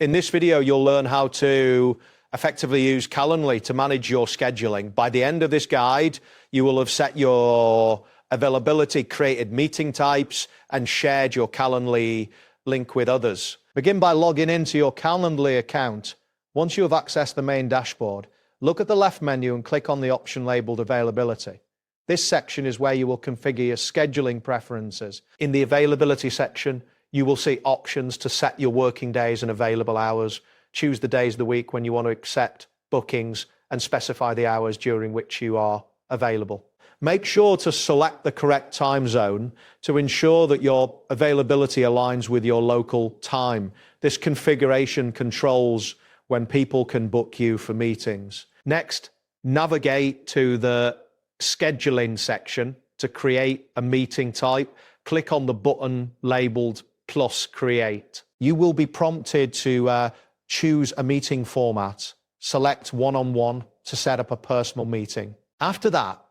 In this video, you'll learn how to effectively use Calendly to manage your scheduling. By the end of this guide, you will have set your availability, created meeting types, and shared your Calendly link with others. Begin by logging into your Calendly account. Once you have accessed the main dashboard, look at the left menu and click on the option labeled Availability. This section is where you will configure your scheduling preferences. In the Availability section, you will see options to set your working days and available hours, choose the days of the week when you want to accept bookings, and specify the hours during which you are available. Make sure to select the correct time zone to ensure that your availability aligns with your local time. This configuration controls when people can book you for meetings. Next, navigate to the scheduling section to create a meeting type. Click on the button labeled Plus Create. You will be prompted to choose a meeting format. Select one-on-one to set up a personal meeting. After that,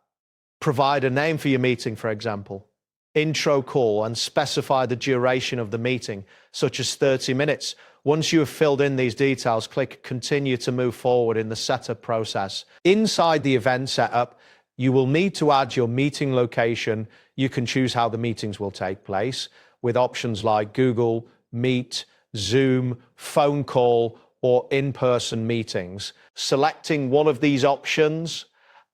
provide a name for your meeting, for example, intro call, and specify the duration of the meeting, such as 30 minutes. Once you have filled in these details, click Continue to move forward in the setup process. Inside the event setup, you will need to add your meeting location. You can choose how the meetings will take place with options like Google Meet, Zoom, phone call, or in-person meetings. Selecting one of these options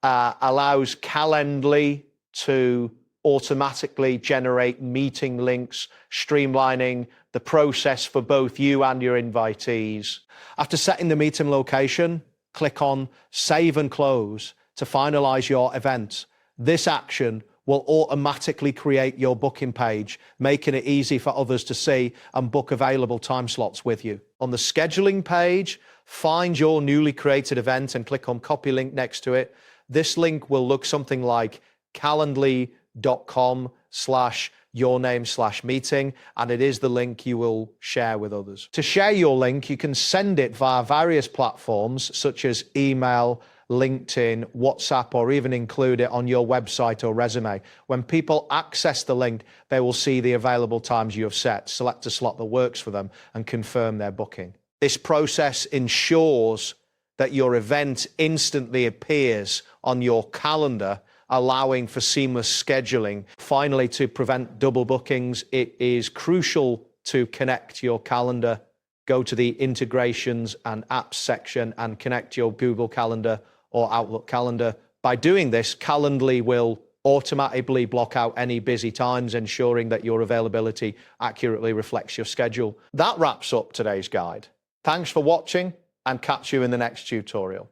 allows Calendly to automatically generate meeting links, streamlining the process for both you and your invitees. After setting the meeting location, click on Save and Close to finalize your event. This action will automatically create your booking page, making it easy for others to see and book available time slots with you. On the scheduling page, find your newly created event and click on Copy Link next to it. This link will look something like calendly.com/yourname/meeting, and it is the link you will share with others. To share your link, you can send it via various platforms such as email, LinkedIn, WhatsApp, or even include it on your website or resume. When people access the link, they will see the available times you have set, select a slot that works for them, and confirm their booking. This process ensures that your event instantly appears on your calendar, allowing for seamless scheduling. Finally, to prevent double bookings, it is crucial to connect your calendar. Go to the Integrations and Apps section and connect your Google Calendar or Outlook calendar. By doing this, Calendly will automatically block out any busy times, ensuring that your availability accurately reflects your schedule. That wraps up today's guide. Thanks for watching, and catch you in the next tutorial.